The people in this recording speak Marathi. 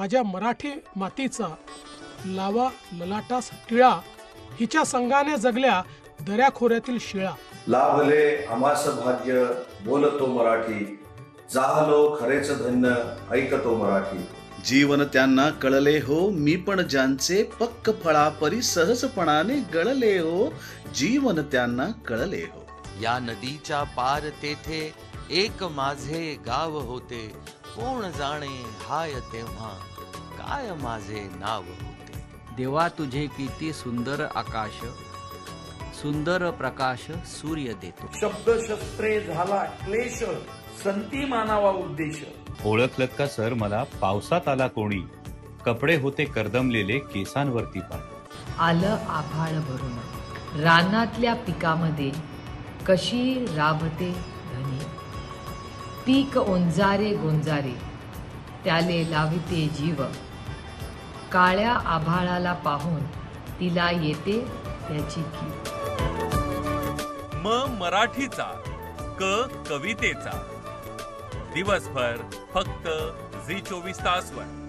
माझ्या मराठी मातीचा लावा ललाटास टिळा, हिच्या संगाने जगल्या दऱ्याखोऱ्यातील शिळा. लाभले आमास भाग्य बोलतो मराठी, जाहलो खरेच धन्य ऐकतो मराठी. जीवन त्यांना कळले हो, मी पण ज्यांचे पक्क फळा परी सहजपणाने गळले हो. जीवन त्यांना कळले हो. या नदीच्या पार तेथे एक माझे गाव होते, कोण जाणे हाय तेव्हा काय माझे नाव होते. देवा तुझे किती सुंदर आकाश, सुंदर प्रकाश सूर्य देतो. शब्द शस्त्रे झाला क्लेश, संती मानावा उद्देश. ओळखलं का सर मला पावसात आला कोणी, कपडे होते कर्दमलेले केसांवरती पाणी. आलं आभाळ भरून रानातल्या पिकामध्ये कशी राबते धनी. पीक ओंजारे गोंजारे त्याले लाविते जीव. काळ्या आभाळाला पाहून तिला येते त्याची कीव. म मराठीचा, क कवितेचा. दिवसभर फक्त झी 24 तासवर.